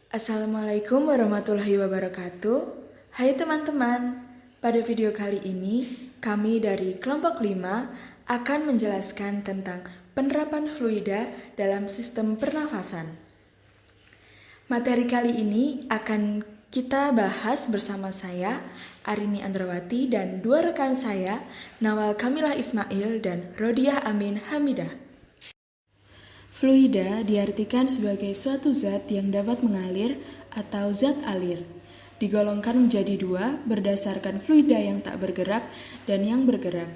Assalamualaikum warahmatullahi wabarakatuh. Hai teman-teman, pada video kali ini kami dari kelompok 5 akan menjelaskan tentang penerapan fluida dalam sistem pernafasan. Materi kali ini akan kita bahas bersama saya, Arini Andrawati, dan dua rekan saya, Nawal Kamilah Ismail dan Rodiah Amin Hamidah. Fluida diartikan sebagai suatu zat yang dapat mengalir atau zat alir. Digolongkan menjadi dua berdasarkan fluida yang tak bergerak dan yang bergerak,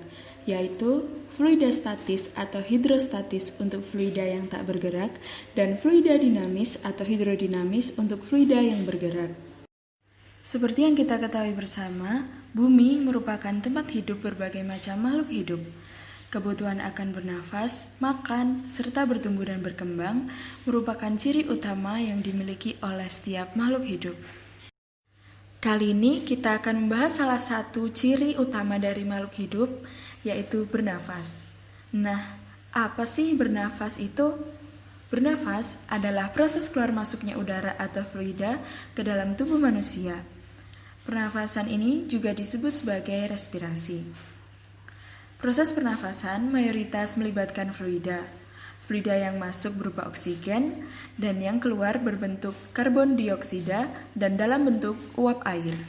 yaitu fluida statis atau hidrostatis untuk fluida yang tak bergerak dan fluida dinamis atau hidrodinamis untuk fluida yang bergerak. Seperti yang kita ketahui bersama, bumi merupakan tempat hidup berbagai macam makhluk hidup. Kebutuhan akan bernafas, makan, serta bertumbuh dan berkembang merupakan ciri utama yang dimiliki oleh setiap makhluk hidup. Kali ini kita akan membahas salah satu ciri utama dari makhluk hidup, yaitu bernafas. Nah, apa sih bernafas itu? Bernafas adalah proses keluar masuknya udara atau fluida ke dalam tubuh manusia. Pernafasan ini juga disebut sebagai respirasi. Proses pernafasan mayoritas melibatkan fluida. Fluida yang masuk berupa oksigen dan yang keluar berbentuk karbon dioksida dan dalam bentuk uap air.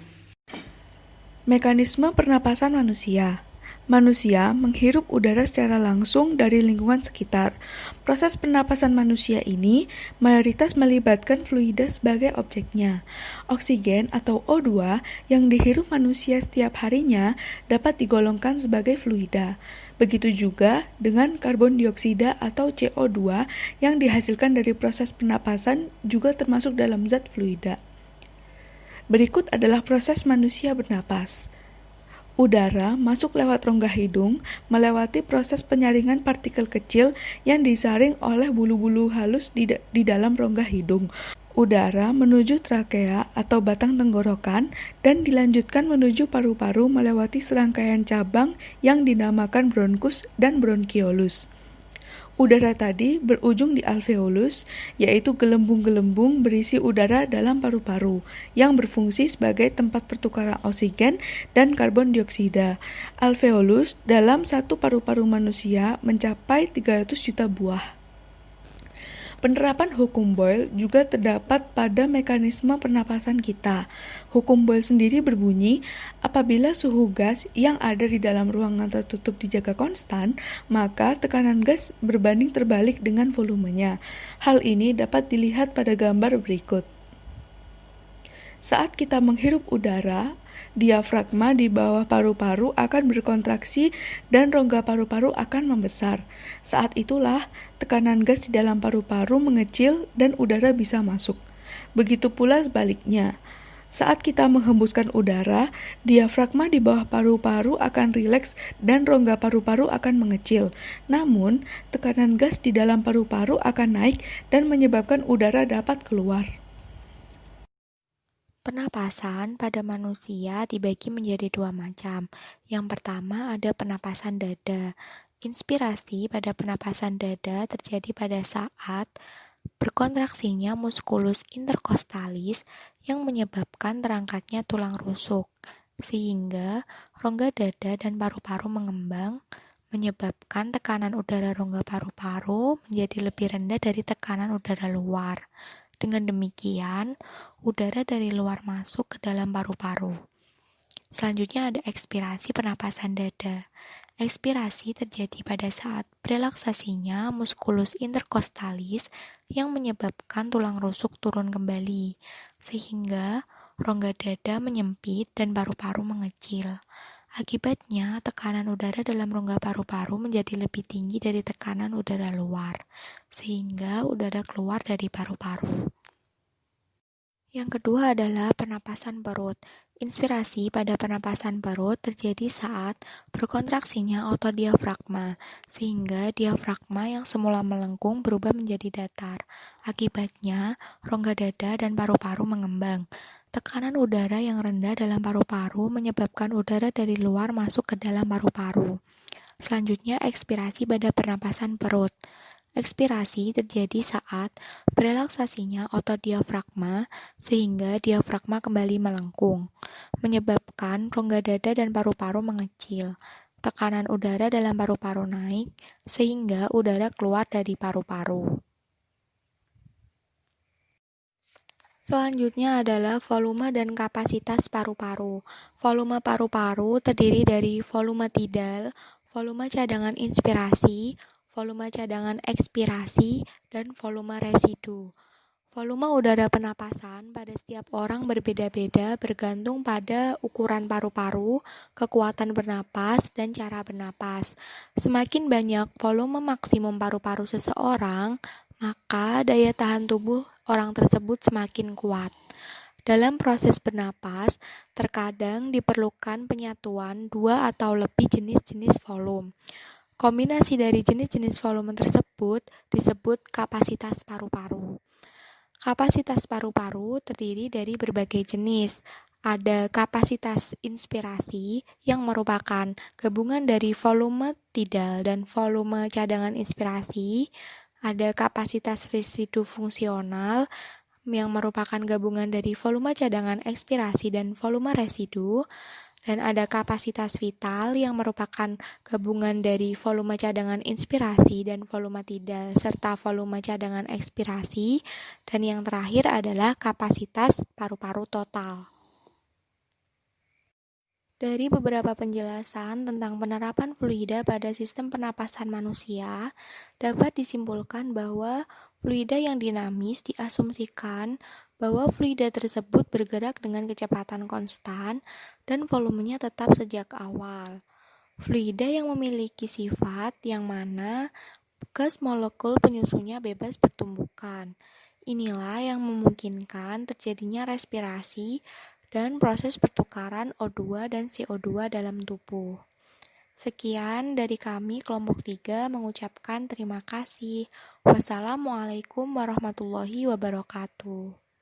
Mekanisme pernapasan manusia. Manusia menghirup udara secara langsung dari lingkungan sekitar. Proses pernapasan manusia ini mayoritas melibatkan fluida sebagai objeknya. Oksigen atau O2 yang dihirup manusia setiap harinya dapat digolongkan sebagai fluida. Begitu juga dengan karbon dioksida atau CO2 yang dihasilkan dari proses pernapasan juga termasuk dalam zat fluida. Berikut adalah proses manusia bernapas. Udara masuk lewat rongga hidung, melewati proses penyaringan partikel kecil yang disaring oleh bulu-bulu halus di dalam rongga hidung. Udara menuju trakea atau batang tenggorokan dan dilanjutkan menuju paru-paru melewati serangkaian cabang yang dinamakan bronkus dan bronkiolus. Udara tadi berujung di alveolus, yaitu gelembung-gelembung berisi udara dalam paru-paru, yang berfungsi sebagai tempat pertukaran oksigen dan karbon dioksida. Alveolus dalam satu paru-paru manusia mencapai 300 juta buah. Penerapan hukum Boyle juga terdapat pada mekanisme pernapasan kita. Hukum Boyle sendiri berbunyi, apabila suhu gas yang ada di dalam ruangan tertutup dijaga konstan, maka tekanan gas berbanding terbalik dengan volumenya. Hal ini dapat dilihat pada gambar berikut. Saat kita menghirup udara, diafragma di bawah paru-paru akan berkontraksi dan rongga paru-paru akan membesar. Saat itulah tekanan gas di dalam paru-paru mengecil dan udara bisa masuk. Begitu pula sebaliknya. Saat kita menghembuskan udara, diafragma di bawah paru-paru akan rileks dan rongga paru-paru akan mengecil. Namun, tekanan gas di dalam paru-paru akan naik dan menyebabkan udara dapat keluar. Pernapasan pada manusia dibagi menjadi dua macam. Yang pertama ada pernapasan dada. Inspirasi pada pernapasan dada terjadi pada saat berkontraksinya musculus intercostalis yang menyebabkan terangkatnya tulang rusuk, sehingga rongga dada dan paru-paru mengembang, menyebabkan tekanan udara rongga paru-paru menjadi lebih rendah dari tekanan udara luar. Dengan demikian, udara dari luar masuk ke dalam paru-paru. Selanjutnya ada ekspirasi pernapasan dada. Ekspirasi terjadi pada saat relaksasinya musculus intercostalis yang menyebabkan tulang rusuk turun kembali, sehingga rongga dada menyempit dan paru-paru mengecil. Akibatnya, tekanan udara dalam rongga paru-paru menjadi lebih tinggi dari tekanan udara luar, sehingga udara keluar dari paru-paru. Yang kedua adalah pernapasan perut. Inspirasi pada pernapasan perut terjadi saat berkontraksinya otot diafragma, sehingga diafragma yang semula melengkung berubah menjadi datar. Akibatnya, rongga dada dan paru-paru mengembang. Tekanan udara yang rendah dalam paru-paru menyebabkan udara dari luar masuk ke dalam paru-paru. Selanjutnya, ekspirasi pada pernapasan perut. Ekspirasi terjadi saat berelaksasinya otot diafragma sehingga diafragma kembali melengkung, menyebabkan rongga dada dan paru-paru mengecil. Tekanan udara dalam paru-paru naik sehingga udara keluar dari paru-paru. Selanjutnya adalah volume dan kapasitas paru-paru. Volume paru-paru terdiri dari volume tidal, volume cadangan inspirasi, volume cadangan ekspirasi, dan volume residu. Volume udara penapasan pada setiap orang berbeda-beda bergantung pada ukuran paru-paru, kekuatan bernapas, dan cara bernapas. Semakin banyak volume maksimum paru-paru seseorang, maka daya tahan tubuh orang tersebut semakin kuat. Dalam proses bernapas, terkadang diperlukan penyatuan dua atau lebih jenis-jenis volume. Kombinasi dari jenis-jenis volume tersebut disebut kapasitas paru-paru. Kapasitas paru-paru terdiri dari berbagai jenis. Ada kapasitas inspirasi yang merupakan gabungan dari volume tidal dan volume cadangan inspirasi. Ada kapasitas residu fungsional yang merupakan gabungan dari volume cadangan ekspirasi dan volume residu. Dan ada kapasitas vital yang merupakan gabungan dari volume cadangan inspirasi dan volume tidal serta volume cadangan ekspirasi. Dan yang terakhir adalah kapasitas paru-paru total. Dari beberapa penjelasan tentang penerapan fluida pada sistem pernapasan manusia, dapat disimpulkan bahwa fluida yang dinamis diasumsikan bahwa fluida tersebut bergerak dengan kecepatan konstan dan volumenya tetap sejak awal. Fluida yang memiliki sifat yang mana gas molekul penyusunnya bebas bertumbukan. Inilah yang memungkinkan terjadinya respirasi dan proses pertukaran O2 dan CO2 dalam tubuh. Sekian dari kami kelompok 3 mengucapkan terima kasih. Wassalamualaikum warahmatullahi wabarakatuh.